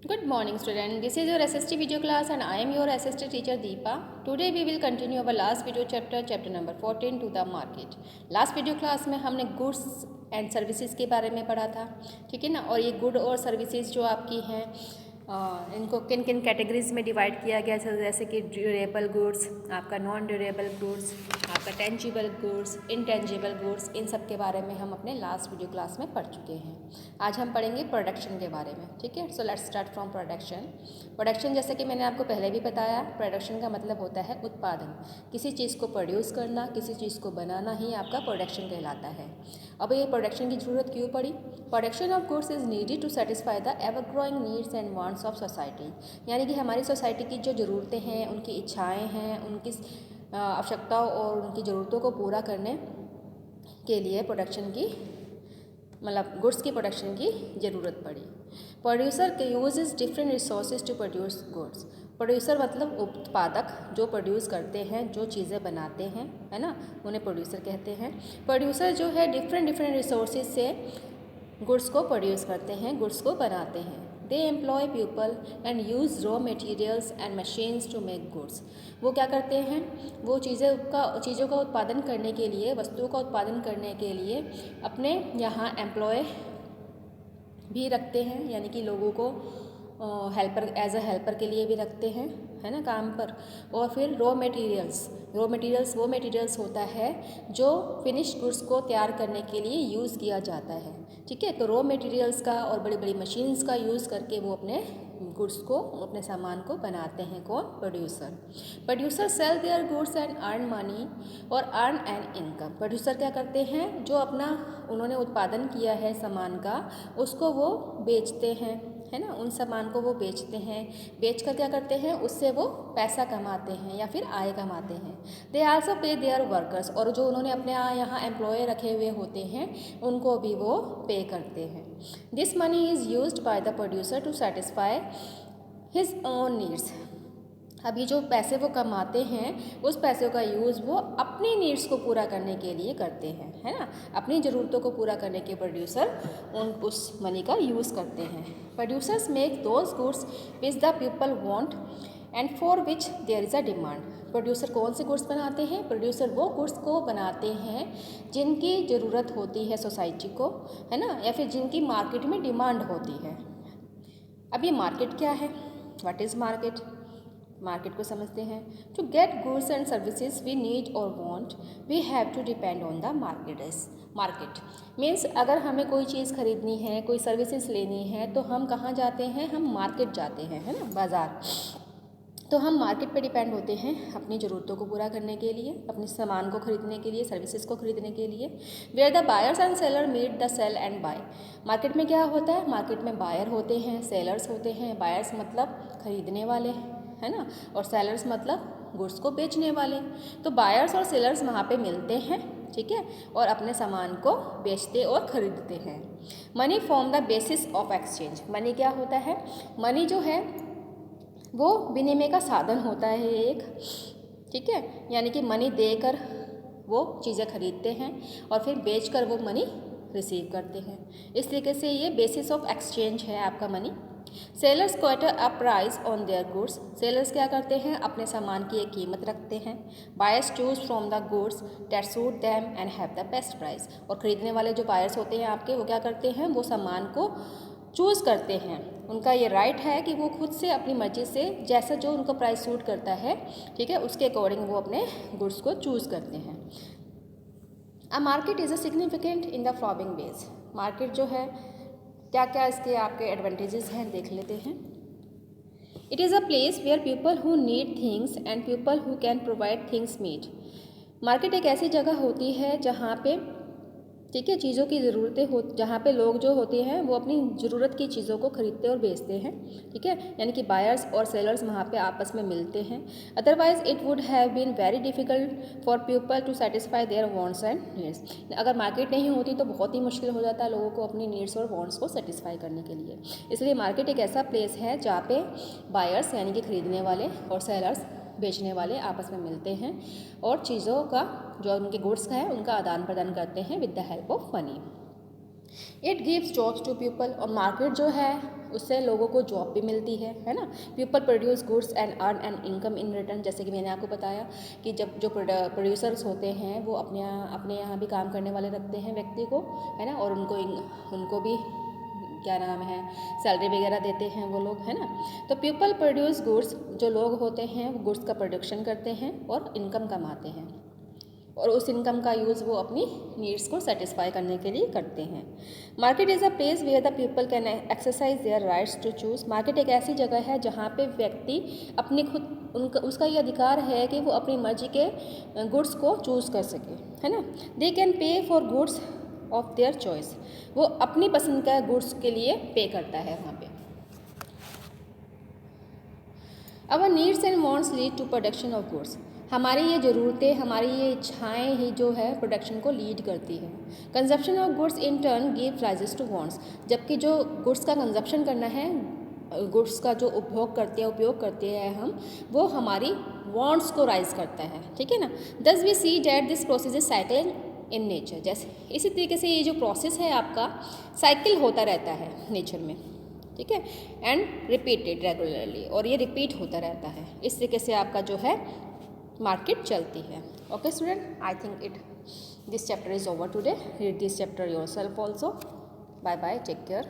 Good morning, student. This is your SST video class and I am your SST teacher Deepa. Today we will continue our last video chapter number 14 to the market. Last video class में हमने goods and services के बारे में पढ़ा था, ठीक है ना। और ये गुड और सर्विसेज जो आपकी हैं इनको किन किन कैटेगरीज में डिवाइड किया गया है, जैसे कि ड्यूरेबल गुड्स, आपका नॉन ड्यूरेबल गुड्स, आपका टेंजिबल गुड्स, इनटेंजिबल गुड्स, इन सब के बारे में हम अपने लास्ट वीडियो क्लास में पढ़ चुके हैं। आज हम पढ़ेंगे प्रोडक्शन के बारे में, ठीक है। So let's start from production. Production जैसे कि मैंने आपको पहले भी बताया, प्रोडक्शन का मतलब होता है उत्पादन। किसी चीज़ को प्रोड्यूस करना, किसी चीज़ को बनाना ही आपका प्रोडक्शन कहलाता है। अब ये प्रोडक्शन की ज़रूरत क्यों पड़ी? Production of goods is needed to satisfy the ever growing needs and wants of society. यानी कि हमारी सोसाइटी की जो ज़रूरतें हैं, उनकी इच्छाएँ हैं, उनकी आवश्यकताओं और उनकी ज़रूरतों को पूरा करने के लिए प्रोडक्शन की मतलब गुड्स की प्रोडक्शन की ज़रूरत पड़ी। प्रोड्यूसर के uses different resources to produce goods. Producer मतलब उत्पादक, जो प्रोड्यूस करते हैं, जो चीज़ें बनाते हैं, है ना, उन्हें प्रोड्यूसर कहते हैं। प्रोड्यूसर जो है डिफरेंट रिसोर्सेज से गुड्स को प्रोड्यूस करते हैं, गुड्स को बनाते हैं। They employ people and use raw materials and machines to make goods. वो क्या करते हैं? वो चीज़ों का उत्पादन करने के लिए, वस्तुओं का उत्पादन करने के लिए अपने यहाँ एम्प्लॉय भी रखते हैं, यानी कि लोगों को हेल्पर एज अ हेल्पर के लिए भी रखते हैं, है ना, काम पर। और फिर रॉ मटेरियल्स वो मटेरियल्स होता है जो फिनिश गुड्स को तैयार करने के लिए यूज़ किया जाता है, ठीक है। तो रॉ मटेरियल्स का और बड़ी बड़ी मशीन्स का यूज़ करके वो अपने गुड्स को, अपने सामान को बनाते हैं। कौन? Producer sell their goods and earn money और अर्न एन इनकम। प्रोड्यूसर क्या करते हैं? जो अपना उन्होंने उत्पादन किया है सामान का, उसको वो बेचते हैं, है ना। उन सामान को वो बेचते हैं, बेच कर क्या करते हैं? उससे वो पैसा कमाते हैं या फिर आय कमाते हैं। दे आल्सो पे देयर वर्कर्स, और जो उन्होंने अपने यहाँ एम्प्लॉय रखे हुए होते हैं उनको भी वो पे करते हैं। This money is used by the producer to satisfy his own needs. अब ये जो पैसे वो कमाते हैं, उस पैसों का यूज़ वो अपनी नीड्स को पूरा करने के लिए करते हैं, है ना। अपनी ज़रूरतों को पूरा करने के प्रोड्यूसर उस मनी का यूज़ करते हैं। Producers make those goods which the people want and for which there is a demand. Producer कौन से गुड्स बनाते हैं? प्रोड्यूसर वो गुड्स को बनाते हैं जिनकी ज़रूरत होती है सोसाइटी को, है ना, या फिर जिनकी मार्केट में डिमांड होती है। अब ये मार्केट क्या है? What is market? मार्केट को समझते हैं। To get goods and services we need और want, we have to depend on the market means अगर हमें कोई चीज़ खरीदनी है, कोई सर्विसेज लेनी है, तो हम कहाँ जाते हैं? हम मार्केट जाते हैं, है ना, बाज़ार। तो हम मार्केट पे डिपेंड होते हैं अपनी ज़रूरतों को पूरा करने के लिए, अपने सामान को खरीदने के लिए, सर्विसेज को खरीदने के लिए। Where the buyers and seller meet the sell and buy. Market में क्या होता है? मार्केट में बायर होते हैं, सेलर्स होते हैं। बायर्स मतलब खरीदने वाले, है ना, और सेलर्स मतलब गुड्स को बेचने वाले। तो बायर्स और सेलर्स वहाँ पे मिलते हैं, ठीक है, और अपने सामान को बेचते और ख़रीदते हैं। Money form the basis of exchange. Money क्या होता है? मनी जो है वो विनिमय का साधन होता है एक, ठीक है, यानी कि मनी देकर वो चीज़ें खरीदते हैं और फिर बेचकर वो मनी रिसीव करते हैं। इस तरीके से ये बेसिस ऑफ एक्सचेंज है आपका money. Sellers quarter a price on their goods. Sellers क्या करते हैं? अपने सामान की एक कीमत रखते हैं। Buyers choose from the goods that suit them and have the best price. और ख़रीदने वाले जो बायर्स होते हैं आपके, वो क्या करते हैं? वो सामान को चूज़ करते हैं। उनका ये राइट है कि वो खुद से अपनी मर्ज़ी से जैसा जो उनको प्राइस सूट करता है, ठीक है, उसके अकॉर्डिंग वो अपने गुड्स को चूज़ करते हैं। A market is a significant in the following veg. Market जो है, क्या क्या इसके आपके एडवांटेजेस हैं देख लेते हैं। It is a place where people who need things and people who can provide things meet. Market एक ऐसी जगह होती है जहाँ पे, ठीक है, चीज़ों की ज़रूरतें हो, जहाँ पे लोग जो होते हैं वो अपनी ज़रूरत की चीज़ों को खरीदते और बेचते हैं, ठीक है, यानी कि बायर्स और सेलर्स वहाँ पे आपस में मिलते हैं। Otherwise it would have been very difficult for people to satisfy their wants and needs. अगर मार्केट नहीं होती तो बहुत ही मुश्किल हो जाता है लोगों को अपनी नीड्स और वांट्स को सेटिस्फाई करने के लिए। इसलिए मार्केट एक ऐसा प्लेस है जहाँ पे बायर्स यानी कि खरीदने वाले और सेलर्स बेचने वाले आपस में मिलते हैं और चीज़ों का, जो उनके गुड्स का है, उनका आदान प्रदान करते हैं with the help of money. It gives jobs to people. और मार्केट जो है उससे लोगों को जॉब भी मिलती है ना। People produce goods and earn an income in return, जैसे कि मैंने आपको बताया कि जब जो प्रोड्यूसर्स होते हैं वो अपने यहाँ भी काम करने वाले रखते हैं व्यक्ति को, है ना, और उनको भी क्या नाम है सैलरी वगैरह देते हैं वो लोग, है ना। तो पीपल प्रोड्यूस गुड्स, जो लोग होते हैं वो गुड्स का प्रोडक्शन करते हैं और इनकम कमाते हैं, और उस इनकम का यूज़ वो अपनी नीड्स को सेटिस्फाई करने के लिए करते हैं। Market is a place where the people can exercise their rights to choose. Market एक ऐसी जगह है जहाँ पे व्यक्ति अपनी उसका ये अधिकार है कि वो अपनी मर्जी के गुड्स को चूज़ कर सके, है ना। They can pay for goods of their choice, वो अपनी पसंद का गुड्स के लिए पे करता है वहाँ पे। Our needs and wants lead to production of goods, हमारी ये ज़रूरतें, हमारी ये इच्छाएं ही जो है प्रोडक्शन को लीड करती है। Consumption of goods in turn give rises to wants, जबकि जो गुड्स का कंजप्शन करना है, गुड्स का जो उपयोग करते हैं हम, वो हमारी वांट्स को राइज करता है, ठीक है ना। Thus we see that this process is cycling in nature, जैसे इसी तरीके से ये जो प्रोसेस है आपका साइकिल होता रहता है नेचर में, ठीक है, एंड रिपीटेड रेगुलरली, और ये रिपीट होता रहता है। इस तरीके से आपका जो है मार्केट चलती है। Okay student, I think this chapter is over today. Read this chapter yourself also. Bye bye, take care.